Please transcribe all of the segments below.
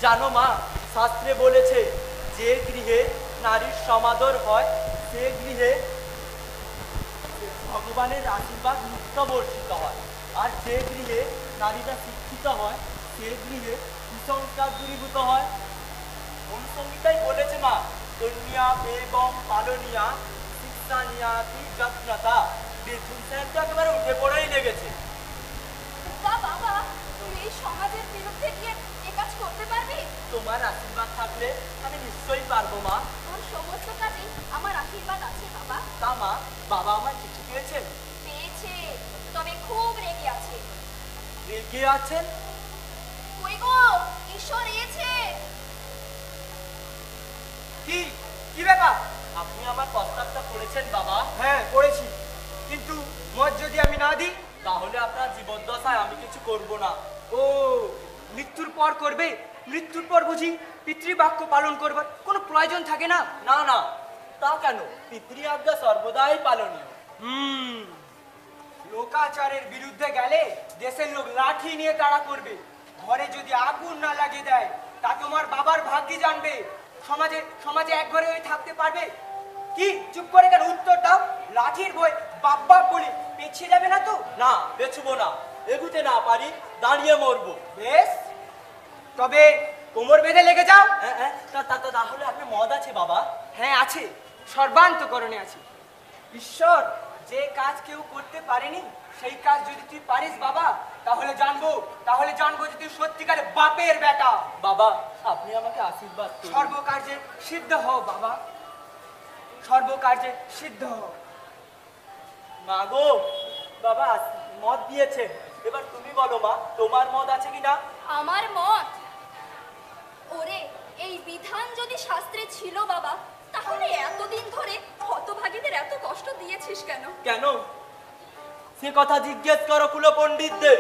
জানো মা, শাস্ত্রে বলেছে যে গৃহে নারীর সমাদর হয় সে গৃহে ভগবানের আশীর্বাদ মুক্ত বর্ষিত হয়, আর যে গৃহে নারীরা শিক্ষিত হয় সে গৃহে কুসংস্কার দূরীভূত হয়। অনুসঙ্গীতাই বলেছে মা, কন্যা এবং পালনিয়া শিক্ষা নিয়াতি যত্নতা। বেথুন সাহেব তো একেবারে উঠে পড়েই লেগেছে। বাবা, তুমি এই সমাজের বিরুদ্ধে গিয়ে এ কাজ করতে পারবে? তোমার আশীর্বাদ থাকলে আমি নিশ্চয়ই পারবো মা। তোর সমস্ত কাজে আমার আশীর্বাদ আছে বাবা। তা মা, বাবা আমার চিঠি পেয়েছেন? পেয়েছে, তবে খুব রেগে আছে। রেগে আছেন? কই গো, ঈশ্বর এসেছে। কি কি ব্যাপার? আপনি আমার প্রস্তাবটা করেছেন বাবা? হ্যাঁ করেছি, কিন্তু মত যদি আমি না দিই তাহলে আপনার জীবদ্দশায় আমি কিছু করব না। ও, মৃত্যুর পর করবে? মৃত্যুর পর বুঝি পিতৃবাক্য পালন করবার কোনো প্রয়োজন থাকে না? না না, তা কেন? পিতৃ আজ্ঞা সর্বদাই পালনীয়। লোকাচারের বিরুদ্ধে গেলে দেশের লোক লাঠি নিয়ে তাড়া করবে। ঘরে যদি আগুন না লাগিয়ে দেয় তা তোমার বাবার ভাগ্যি জানবে। সমাজে সমাজে এক ঘরে হয়ে থাকতে পারবে কি? চুপ করে কেন? উত্তর দাও। লাঠির বই বাপ বাপ বলি পেছিয়ে যাবে না তো? না, পেছবো না। এগুতে না পারি, দাঁড়িয়ে মরবো। বেশ, তবে কোমর বেঁধে লেগে যাও। তাহলে আপনার মদ আছে বাবা? হ্যাঁ আছে, সর্বান্তকরণে আছে। ঈশ্বর যে কাজ কেউ করতে পারেনি সেই কাজ যদি তুই পারিস বাবা, তাহলে জানবো যে তুই সত্যিকারে বাপের বেটা। বাবা, আপনি আমাকে আশীর্বাদ করুন। সর্বকার্যে সিদ্ধ হও বাবা, সর্বকার্যে সিদ্ধ হও। মা গো, বাবা মদ দিয়েছে, এবার তুমি বলো মা, তোমার মদ আছে কিনা? আমার মত, ওরে এই বিধান যদি শাস্ত্রে ছিল বাবা, তাহলে এতদিন ধরে হতভাগীদের এত কষ্ট দিয়েছিস কেন? কেন? সে কথা জিজ্ঞেস করো কুল পণ্ডিতদের,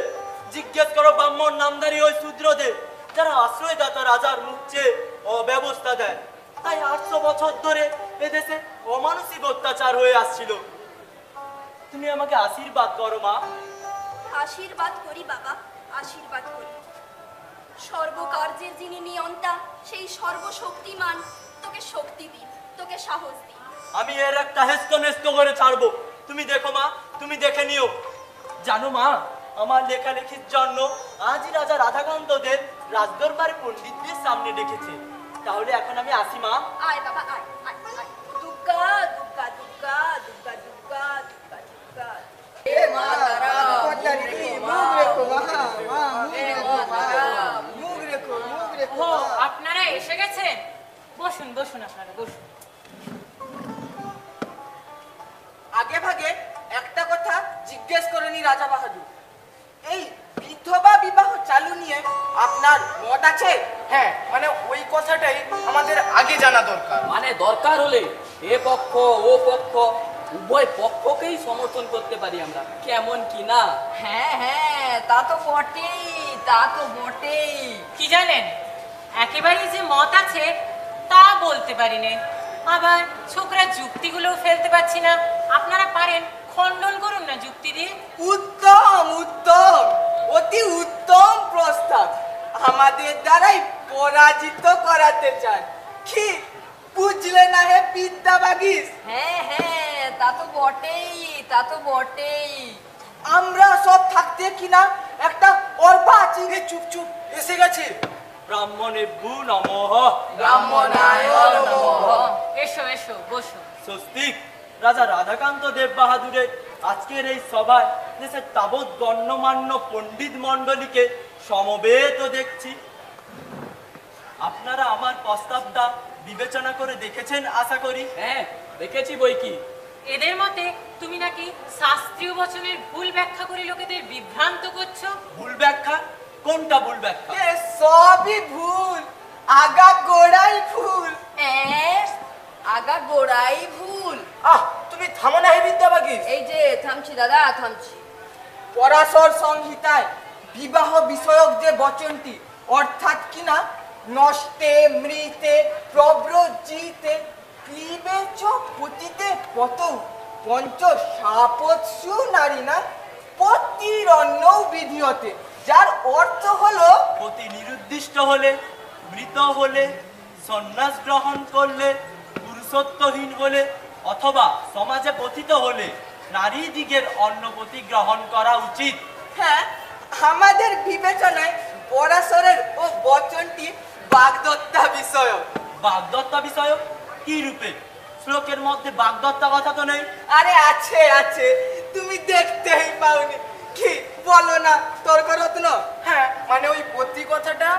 জিজ্ঞেস করো ব্রাহ্মণ নামধারী ওই শূদ্রদের, যারা আশ্রয়দাতা রাজার মুখ চেয়ে অব্যবস্থা দেয়। তাই 800 বছর ধরে এদেশে অমানসিক অত্যাচার হয়ে আসছিল। তুমি আমাকে আশীর্বাদ করো মা। আশীর্বাদ করি বাবা, আশীর্বাদ করি। সর্বকার্যের যিনি নিয়ন্তা, সেই সর্বশক্তিমান তোকে শক্তি দিন, তোকে সাহস দিন। আমি এর একটা হেস্ত করে ছাড়বো। তুমি দেখো মা, তুমি দেখে নিও। জানো মা, আমার লেখালেখির জন্য আজই রাজা রাধাকান্ত দেব রাজদরবারে পণ্ডিতদের সামনে ডেকেছে। তাহলে এখন আমি আসি মা। আয় বাবা আয়, আয় আয়। দুর্গা দুর্গা দুর্গা দুর্গা দুর্গা দুর্গা দুর্গা। এ মা তারা, মুখ রেখো মা, মুখ রেখো। ও, আপনারা এসে গেছেন? বসুন বসুন, আপনারা বসুন। আগে ভাগে একটা কথা জিজ্ঞেস করেনি রাজা বাহাদুর, এই বিধবা বিবাহ চালু নিয়ে আপনার মত আছে? হ্যাঁ, মানে ওই কথাটাই আমাদের আগে জানা দরকার। মানে দরকার হলে এ পক্ষ ও পক্ষ উভয় পক্ষকেই সমর্থন করতে পারি আমরা, কেমন কি না? হ্যাঁ, তা তো বটেই, তা তো বটেই। কি জানেন, একেবারেই যে মত আছে তা বলতে পারি না, আবার ছোকরা যুক্তিগুলোও ফেলতে পারছি না। আপনারা পারেন, খণ্ডন করুন না যুক্তি দিয়ে। উত্তম উত্তম, অতি উত্তম প্রস্তাব। আমাদের দ্বারাই পরাজিত করাতে চান কি? বুঝলে না হে বিদ্যাবাগীশ? হ্যাঁ, তা তো বটেই, তা তো বটেই। আমরা সব থাকতে কিনা একটা অর্বাচীন। চুপ, এসে গেছে। ব্রাহ্মণেভ্যো নমঃ। ব্রাহ্মণায় নমঃ। এসো এসো, বসো। স্বস্তিক। রাজা রাধাকান্ত দেব বাহাদুরের আজকের এই সভায় দেশের তাবৎ গণ্যমান্য পণ্ডিত মণ্ডলীকে সমবেত দেখছি। আপনারা আমার প্রস্তাবটা বিবেচনা করে দেখেছেন আশা করি। হ্যাঁ, দেখেছি বই কি। এদের মতে তুমি নাকি শাস্ত্রীয় বচনের ভুল ব্যাখ্যা করে লোকেদের বিভ্রান্ত করছো। ভুল ব্যাখ্যা? কোনটা ভুল ব্যাখ্যা? এ সবই ভুল, আগা গোড়াই ভুল। আগা গোড়াই ভুল। তুমি থামো না হে বিদ্যাবাগীশ। এই যে থামছি দাদা, থামছি। পরাশর সংহিতায় বিবাহ বিষয়ক যে বচনটি, অর্থাৎ কিনা নষ্টে মৃতে প্রব্রজিতে ক্লীবে চ পতিতে পতৌ পঞ্চ সাপৎসু নারীনা পতিরণ্য বিধিয়তে, যার অর্থ হলো পতি নিরুদ্দিষ্ট হলে, মৃত হলে, সন্ন্যাস গ্রহণ করলে, পুরুষত্বহীন হলে অথবা সমাজে পতিত হলে নারী দিগের অন্নপতি গ্রহণ করা উচিত। হ্যাঁ, আমাদের বিবেচনায় পরাশরের ও বচনটি বাগদত্তা বিষয়ক। বাগদত্তা বিষয়ক? কি রূপে? শ্লোকের মধ্যে বাগদত্তা কথা তো নেই। আরে আছে আছে, তুমি দেখতেই পাওনি। কি বলো না তর্করত্ন? হ্যাঁ, মানে ওই পতি কথাটা,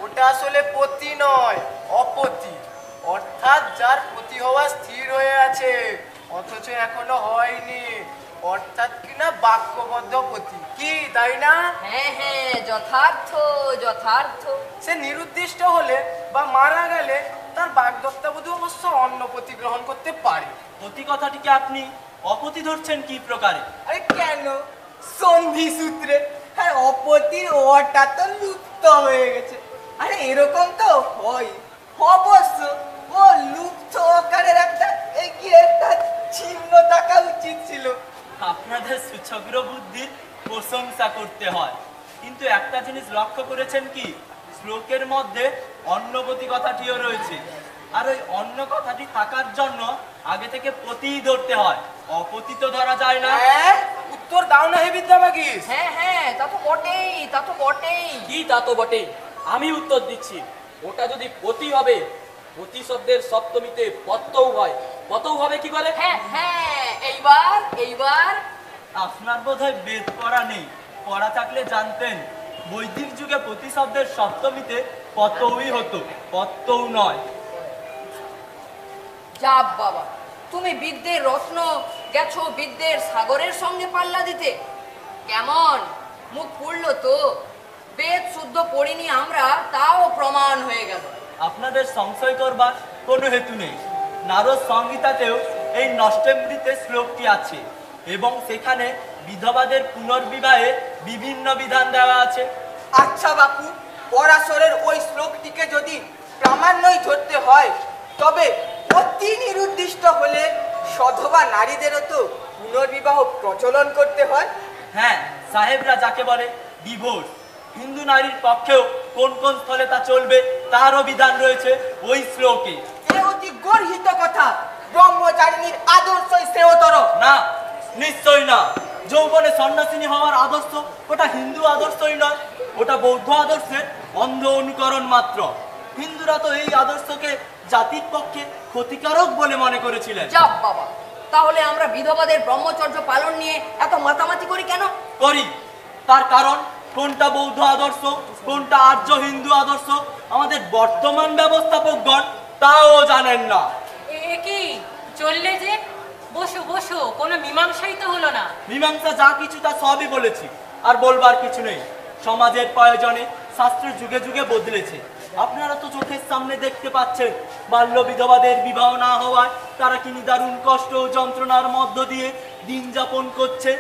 ওটা আসলে পতি নয়, অপতি। অর্থাৎ যার পতি হওয়া স্থির হয়ে আছে অথচ এখনো হয়নি, অর্থাৎ কিনা বাক্যবদ্ধ পতি। কি তাই না? হ্যাঁ, যথার্থ যথার্থ। সে নিরুদ্দিষ্ট হলে বা মারা গেলে তার বাগদত্তাবধূ অবশ্য অন্য পতি গ্রহণ করতে পারে। পতি কথাটিকে আপনি অপতি ধরছেন কি প্রকারে? আরে কেন, সন্ধি সূত্রে। হ্যাঁ, অপতির ওটা তো লুপ্ত হয়ে গেছে। আরে এরকম তো হয় অবশ্য। ও লুপ্ত আকারের একটা এগিয়ে একটা চিহ্ন থাকা উচিত ছিল। আপনাদের সুচগ্র বুদ্ধির প্রশংসা করতে হয়, কিন্তু একটা জিনিস লক্ষ্য করেছেন কি? শ্লোকের মধ্যে অন্নপতি কথাটিও রয়েছে। আর ওই অন্ন কথাটি থাকার জন্য আগে থেকে পতি ধরতে হয়, অপতি তো ধরা যায় না। উত্তর দাও না হে বিদ্যাবাগীশ। হ্যাঁ হ্যাঁ, তা তো বটেই, তা তো বটেই। কি তা তো বটেই, আমি উত্তর দিচ্ছি। ওটা যদি পতি হবে, পতি শব্দের সপ্তমীতে পত্তও হয়, পতও হবে কি করে? হ্যাঁ হ্যাঁ, এইবার এইবার আপনার বোধহয় বেদ পড়া নেই, পড়া থাকলে জানতেন বৈদিক যুগে পতি শব্দের সপ্তমীতে পতই হতো, পত্তও নয়। যা বাবা, তুমি বিদ্যের রত্ন গেছো বিদ্যের সাগরের সঙ্গে পাল্লা দিতে। কেমন মুখ পুড়লো তো? বেদ শুদ্ধ পড়িনি আমরা, তাও প্রমাণ হয়ে গেল। আপনাদের সংশয় করবার কোনো হেতু নেই। নারদ সংহিতাতেও এই নষ্টেমৃতে শ্লোকটি আছে এবং সেখানে বিধবাদের পুনর্বিবাহে বিভিন্ন বিধান দেওয়া আছে। আচ্ছা বাপু, পরাশরের ওই শ্লোকটিকে যদি প্রামাণ্যই ধরতে হয়, তবে অতি নিরুদ্দিষ্ট হলে সধবা নারীদেরও তো পুনর্বিবাহ প্রচলন করতে হয়। হ্যাঁ, সাহেবরা যাকে বলে ডিভোর্স, হিন্দু নারীর পক্ষেও কোন কোন স্থলে তা চলবে তারও বিধান রয়েছে ওই শ্লোকে। এ অতি গর্হিত কথা। ব্রহ্মচারিণীর আদর্শই শ্রেয়তর। না, নিশ্চয়ই না। যৌবনে সন্ন্যাসিনী হওয়ার আদর্শ ওটা হিন্দু আদর্শই নয়, ওটা বৌদ্ধ আদর্শের অন্ধ অনুকরণ মাত্র। হিন্দুরা তো এই আদর্শকে জাতির পক্ষে ক্ষতিকারক বলে মনে করেছিলেন। যা বাবা, তাহলে আমরা বিধবাদের ব্রহ্মচর্য পালন নিয়ে এত মাতামাতি করি কেন? করি, তার কারণ কোনটা বৌদ্ধ আদর্শ কোনটা আর্য হিন্দু আদর্শ আমাদের বর্তমান ব্যবস্থাপকগণ তাও জানেন না। এ কি চললে যে? বসো বসো, কোনো মীমাংসাই তো হলো না। মীমাংসা যা কিছু তা সবই বলেছি, আর বলবার কিছু নেই। সমাজের প্রয়োজনে শাস্ত্র যুগে যুগে বদলেছে। আপনারা তো চোখের সামনে দেখতে পাচ্ছেন বাল্য বিধবাদের বিবাহ না হওয়ায় তারা কি নিদারুণ কষ্ট ও যন্ত্রণার মধ্য দিয়ে দিন যাপন করছে।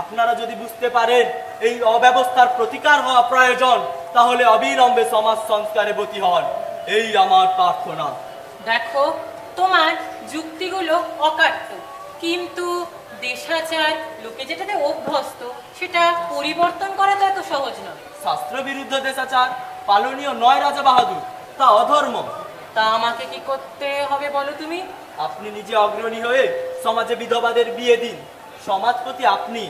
আপনারা যদি বুঝতে পারেন এই অব্যবস্থার প্রতিকার হওয়া প্রয়োজন, তাহলে অবিলম্বে সমাজ সংস্কারে ব্রতী হন, এই আমার প্রার্থনা। দেখো, তোমার যুক্তিগুলো অকাট্য, কিন্তু দেশাচার লোকে যেটাতে অভ্যস্ত সেটা পরিবর্তন করা তো এত সহজ নয়। শাস্ত্র বিরুদ্ধ দেশাচার পালনীয় নয় রাজা বাহাদুর, তা অধর্ম। তা আমাকে কি করতে হবে বলো তুমি? আপনি নিজে অগ্রণী হয়ে সমাজে বিধবাদের বিয়ে দিন। সমাজপতি আপনি,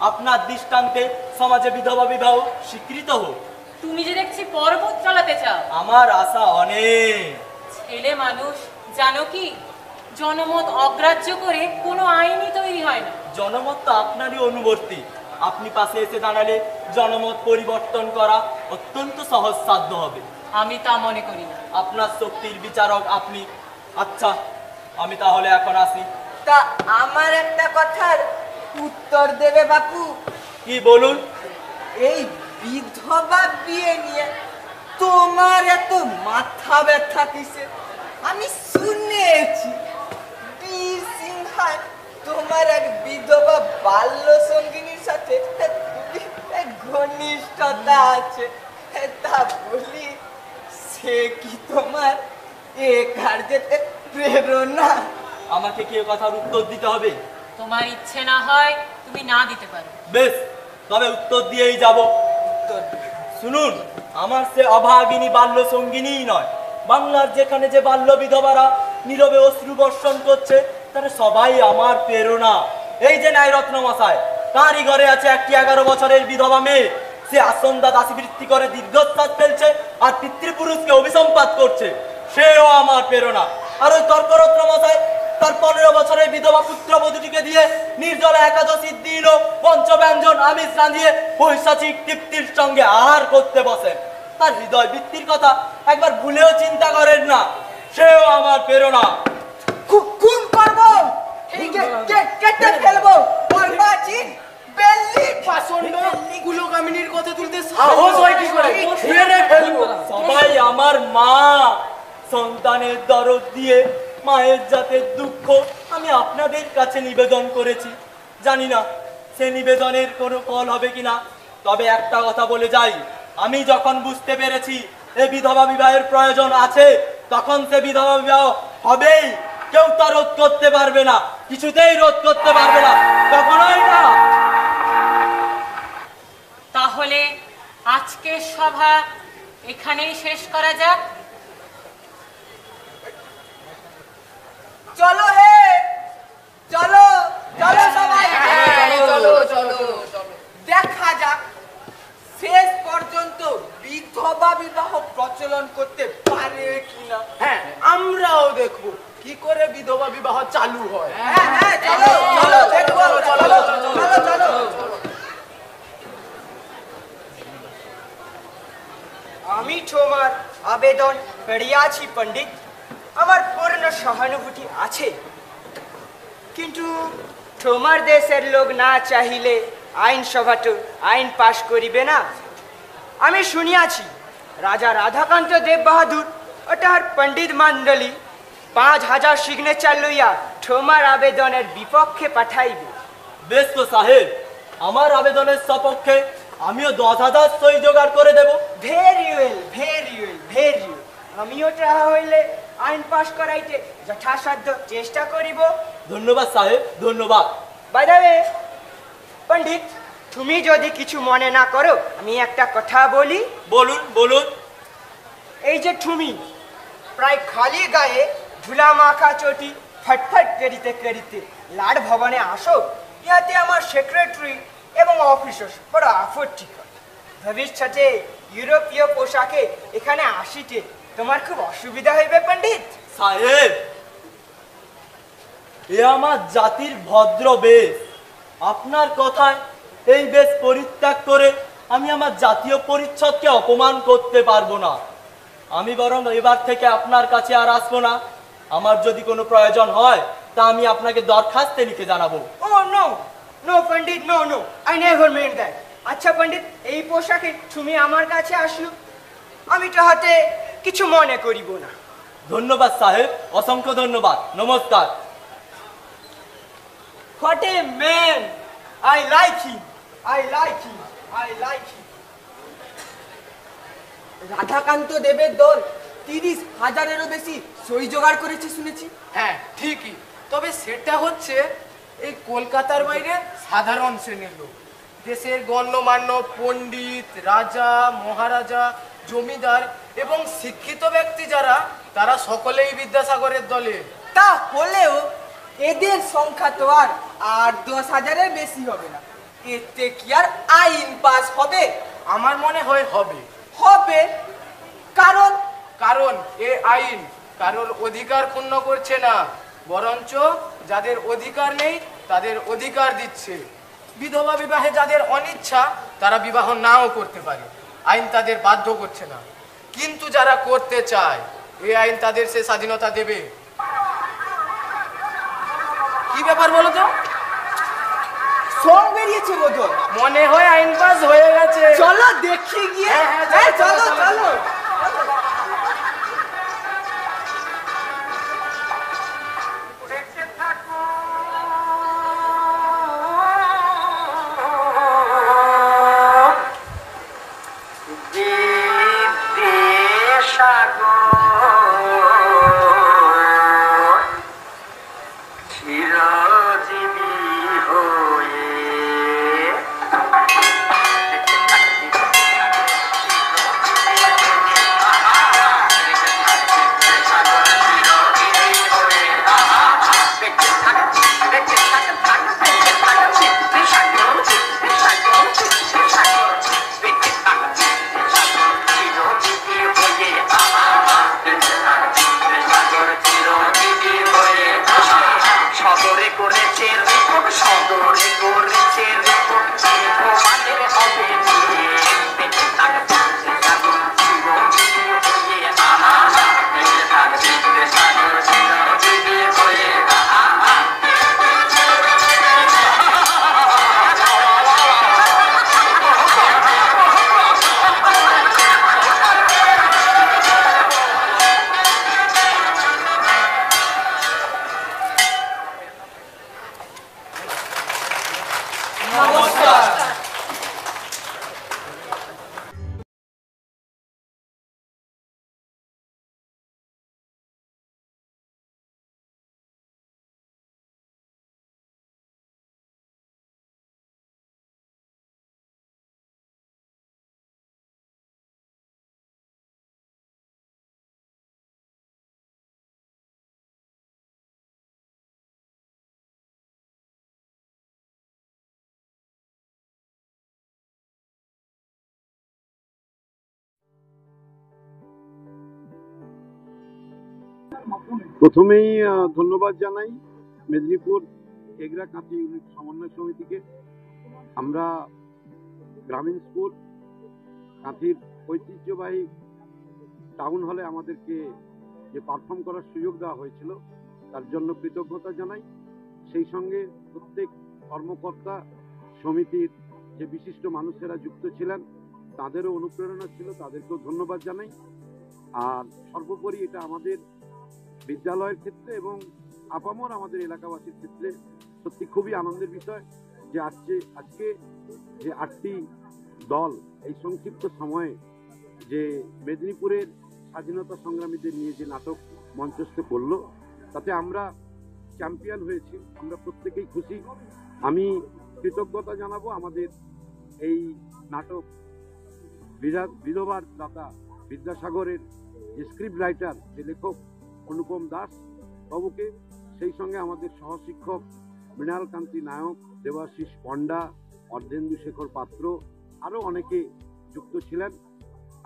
আপনার দৃষ্টান্তে সমাজে বিধবা বিবাহ স্বীকৃত হোক। তুমি যে দেখছি পর্বত চালাতে চাও। আমার আশা অনেক। ছেলে মানুষ, জানো কি, জনমত অগ্রাহ্য করে কোনো আইনই তৈরি হয় না। জনমত তো আপনারই অনুবর্তী। আপনি পাশে এসে দাঁড়ালে জনমত পরিবর্তন করা অত্যন্ত সহজসাধ্য হবে। আমি তা মনে করি না। আপনার শক্তির বিচারক আপনি। আচ্ছা, আমি তাহলে এখন আসি। তা আমার একটা কথার উত্তর দেবে বাপু? কি বলুন? এই বিধবা বিয়ে নিয়ে তোমার এত মাথা ব্যথা কিসে? আমি শুনেছি বীর সিংহায় তোমার এক বিধবা বাল্য সঙ্গিনীর সাথে ঘনিষ্ঠতা আছে। তা বলি, সে কি তোমার এ কার্যেতে প্রেরণা? আমাকে কি এ কথার উত্তর দিতে হবে? তোমার ইচ্ছে না হয় তুমি না দিতে পারো। বেশ, তবে উত্তর দিয়েই যাব। শুনুন, আমার সে অভাগিনী বাল্য সঙ্গিনীই নয়, বাংলার যেখানে যে বাল্য বিধবারা নীরবে অশ্রু বর্ষণ করছে তারা সবাই আমার প্রেরণা। এই যে ন্যায়রত্ন মশাই, তারই ঘরে আছে একটি 11 বছরের বিধবা মেয়ে। সে আসন্দা দাসীবৃত্তি করে দীর্ঘশ্বাস ফেলছে আর পিতৃপুরুষকে অভিসম্পাত করছে। সেও আমার প্রেরণা। আর ওই তর্করত্ন মশাই তার 15 বছরের বিধবা পুত্রবধূটিকে দিয়ে নির্জলা একাদশীর দিনও পঞ্চব্যঞ্জন আমিষ রাঁধিয়ে পৈশাচিক তৃপ্তির সঙ্গে আহার করতে বসেন। তার হৃদয় বৃত্তির কথা একবার ভুলেও চিন্তা করেন না। সেও আমার প্রেরণা। খুন করবো, কেটে ফেলবো, বরবাচিন বেল্লি পাষণ্ড কুলকামিনীর কথা তুলতে সাহস হয় কি করে? ছেড়ে ফেলবো। সবাই আমার মা। সন্তানের দরদ দিয়ে মায়ের জাতের দুঃখ আমি আপনাদের কাছে নিবেদন করেছি। জানি না সে নিবেদনের কোনো ফল হবে কিনা, তবে একটা কথা বলে যাই, আমি যখন বুঝতে পেরেছি এই বিধবা বিবাহের প্রয়োজন আছে, তখন সে বিধবা বিবাহ হবেই। কেউ তা রোধ করতে পারবে না, কিছুতেই রোধ করতে পারবে না, কখনোই না। তাহলে আজকের সভা এখানেই শেষ করা যাক। চলো হে, চলো চলো সবাই, চলো চলো চলো। দেখা যাক শেষ পর্যন্ত বিধবা বিবাহ প্রচলন করতে পারে কিনা। হ্যাঁ, আমরাও দেখবো কি করে বিধবা বিবাহ চালু হয়। হ্যাঁ হ্যাঁ, চলো চলো দেখবো, চলো চলো চলো। আমি তোমার আবেদন পেড়িয়াছি পণ্ডিত, আমার পূর্ণ সহানুভূতি আছে, কিন্তু তোমার দেশের লোক না চাহিলে আইনসভা তো আইন পাশ করিবে না। আমি শুনিয়াছি রাজা রাধাকান্ত দেব বাহাদুর ও তাহার পণ্ডিত মণ্ডলী 5000 সিগনেচার লইয়া তোমার আবেদনের বিপক্ষে পাঠাইবে। বেশ তো সাহেব, আমার আবেদনের সপক্ষে আমিও 10,000 সই জোগাড় করে দেব। Very well very well very well, আমিও তাহা হইলে আইন পাশ করাইতে যথাসাধ্য চেষ্টা করিব। ধন্যবাদ সাহেব, ধন্যবাদ। বাই দ্য ওয়ে পণ্ডিত, তুমি যদি কিছু মনে না করো আমি একটা কথা বলি। বলুন বলুন। এই যে তুমি প্রায় খালি গায়ে ধুলা মাখা চটি ফটফট করিতে করিতে লাড ভবনে আসো, ইয়াতে আমার সেক্রেটারি এবং অফিসার বড় আপত্তি করে। ভবিষ্যতে ইউরোপীয় পোশাকে এখানে আসিতে তোমার খুব অসুবিধা হইবে পণ্ডিত। সাহেব, এ আমার জাতির ভদ্র বেশ। আপনার কথায় এই বেশ পরিত্যাগ করে আমি আমার জাতীয় পরিচ্ছদকে অপমান করতে পারবো না। আমি বরং এবার থেকে আপনার কাছে আর আসবো না। আমার যদি কোনো প্রয়োজন হয় তা আমি আপনাকে দরখাস্তে লিখে জানাবো। Oh no no Pandit, no no, I never made that. আচ্ছা পণ্ডিত, এই পোশাকে তুমি আমার কাছে আসলো, আমি তাহাতে কিছু মনে করিব না। ধন্যবাদ সাহেব, অসংখ্য ধন্যবাদ। নমস্কার। What a man! I like him. I like him. I like him. Radhakanta দেবের দল 30,000-এরও বেশি সই জোগাড় করেছে শুনেছি। হ্যাঁ ঠিকই, তবে সেটা হচ্ছে এই কলকাতার বাইরে সাধারণ শ্রেণীর লোক। দেশের গণ্যমান্য পণ্ডিত, রাজা, মহারাজা, জমিদার এবং শিক্ষিত ব্যক্তি যারা, তারা সকলেই বিদ্যাসাগরের দলে। তা হলেও এদের সংখ্যা তো আর 8-10,000-এর বেশি হবে না। এতে কি আর আইন পাস হবে? আমার মনে হয় হবে। হবে, কারণ কারণ এ আইন কারোর অধিকার ক্ষুণ্ণ করছে না, বরঞ্চ যাদের অধিকার নেই তাদের অধিকার দিচ্ছে। বিধবা বিবাহে যাদের অনিচ্ছা তারা বিবাহ নাও করতে পারে, আইন তাদের বাধ্য করছে না। কিন্তু যারা করতে চায় এই আইন তাদের সে স্বাধীনতা দেবে। কি ব্যাপার বলো তো? সং বেরিয়েছে বোধহয়। মনে হয় আইন পাস হয়ে গেছে। চলো দেখি গিয়ে। হ্যাঁ, চলো চলো। প্রথমেই ধন্যবাদ জানাই মেদিনীপুর এগরা কাঁথি ইউনিট সমন্বয় সমিতিকে। আমরা গ্রামীণ স্কুল কাঁথির ঐতিহ্যবাহী টাউন হলে আমাদেরকে যে পারফর্ম করার সুযোগ দেওয়া হয়েছিল তার জন্য কৃতজ্ঞতা জানাই। সেই সঙ্গে প্রত্যেক কর্মকর্তা সমিতির যে বিশিষ্ট মানুষেরা যুক্ত ছিলেন তাদেরও অনুপ্রেরণা ছিল, তাদেরকেও ধন্যবাদ জানাই। আর সর্বোপরি এটা আমাদের বিদ্যালয়ের ক্ষেত্রে এবং আপামর আমাদের এলাকাবাসীর ক্ষেত্রে সত্যি খুবই আনন্দের বিষয় যে আজকে যে 8টি দল এই সংক্ষিপ্ত সময়ে যে মেদিনীপুরের স্বাধীনতা সংগ্রামীদের নিয়ে যে নাটক মঞ্চস্থ করলো তাতে আমরা চ্যাম্পিয়ন হয়েছি। আমরা প্রত্যেকেই খুশি। আমি কৃতজ্ঞতা জানাবো আমাদের এই নাটক বিধবার দাতা বিদ্যাসাগরের যে স্ক্রিপ্ট রাইটার, যে লেখক অনুপম দাস বাবুকে, সেই সঙ্গে আমাদের সহশিক্ষক মৃণাল কান্তি নায়ক, দেবাশিস পণ্ডা, অর্ধেন্দু শেখর পাত্র, আরও অনেকে যুক্ত ছিলেন।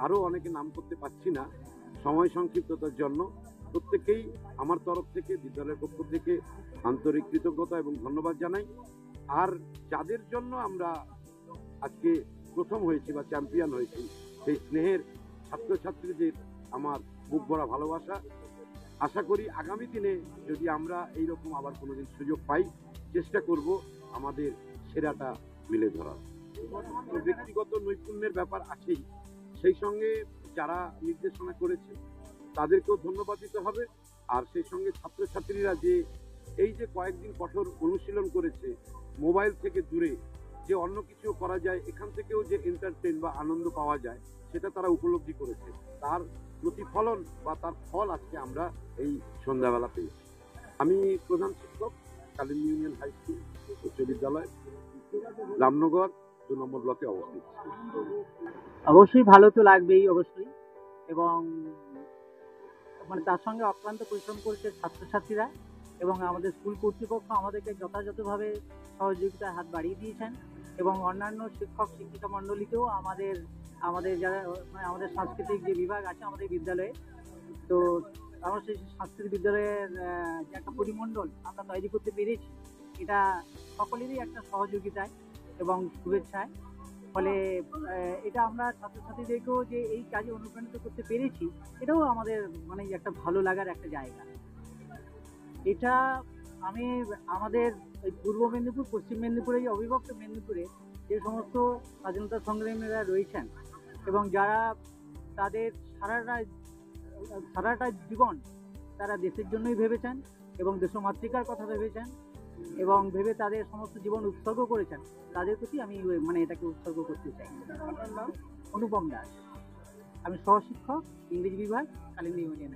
আরও অনেকে নাম করতে পারছি না সময় সংক্ষিপ্ততার জন্য। প্রত্যেকেই আমার তরফ থেকে, বিদ্যালয়ের পক্ষ থেকে আন্তরিক কৃতজ্ঞতা এবং ধন্যবাদ জানাই। আর যাদের জন্য আমরা আজকে প্রথম হয়েছি বা চ্যাম্পিয়ন হয়েছি সেই স্নেহের ছাত্রছাত্রীদের আমার বুক ভরা ভালোবাসা। আশা করি আগামী দিনে যদি আমরা এইরকম আবার কোনোদিন সুযোগ পাই চেষ্টা করব আমাদের সেরাটা মিলে ধরার। ব্যক্তিগত নৈপুণ্যের ব্যাপার আছেই, সেই সঙ্গে যারা নির্দেশনা করেছে তাদেরকেও ধন্যবাদ দিতে হবে। আর সেই সঙ্গে ছাত্রছাত্রীরা যে এই যে কয়েকদিন কঠোর অনুশীলন করেছে, মোবাইল থেকে দূরে যে অন্য কিছু করা যায়, এখান থেকেও যে এন্টারটেইন বা আনন্দ পাওয়া যায় সেটা তারা উপলব্ধি করেছে। তার প্রতিফলন বা তার ফল আজকে আমরা এই সন্ধ্যাবেলা পেয়েছি। আমি প্রধান শিক্ষক, কালিন্দী ইউনিয়ন হাই স্কুল উচ্চ বিদ্যালয়, রামনগর 2 নম্বর ব্লকে অবস্থিত। অবশ্যই ভালো তো লাগবেই অবশ্যই, এবং মানে তার সঙ্গে অক্লান্ত পরিশ্রম করেছে ছাত্রছাত্রীরা এবং আমাদের স্কুল কর্তৃপক্ষ আমাদেরকে যথাযথভাবে সহযোগিতার হাত বাড়িয়ে দিয়েছেন, এবং অন্যান্য শিক্ষক শিক্ষিকা মণ্ডলীকেও আমাদের যারা মানে আমাদের সাংস্কৃতিক যে বিভাগ আছে আমাদের বিদ্যালয়ে, তো আমরা সেই সাংস্কৃতিক বিদ্যালয়ের যে একটা পরিমণ্ডল আমরা তৈরি করতে পেরেছি, এটা সকলেরই একটা সহযোগিতায় এবং শুভেচ্ছায়। ফলে এটা আমরা ছাত্রছাত্রীদেরকেও যে এই কাজে অনুপ্রাণিত করতে পেরেছি, এটাও আমাদের মানে একটা ভালো লাগার একটা জায়গা। এটা আমি আমাদের এই পূর্ব মেদিনীপুর, পশ্চিম মেদিনীপুরে, এই অবিভক্ত মেদিনীপুরে যে সমস্ত স্বাধীনতা সংগ্রামীরা রয়েছেন এবং যারা তাদের সারাটা জীবন তারা দেশের জন্যই ভেবেছেন এবং দেশমাতৃকার কথা ভেবেছেন এবং ভেবে তাদের সমস্ত জীবন উৎসর্গ করেছেন, তাদের প্রতি আমি মানে এটাকে উৎসর্গ করতে চাই। অনুপম দাস, আমি সহশিক্ষক ইংরেজি বিভাগ, কালিন্দী ইউনিয়ন।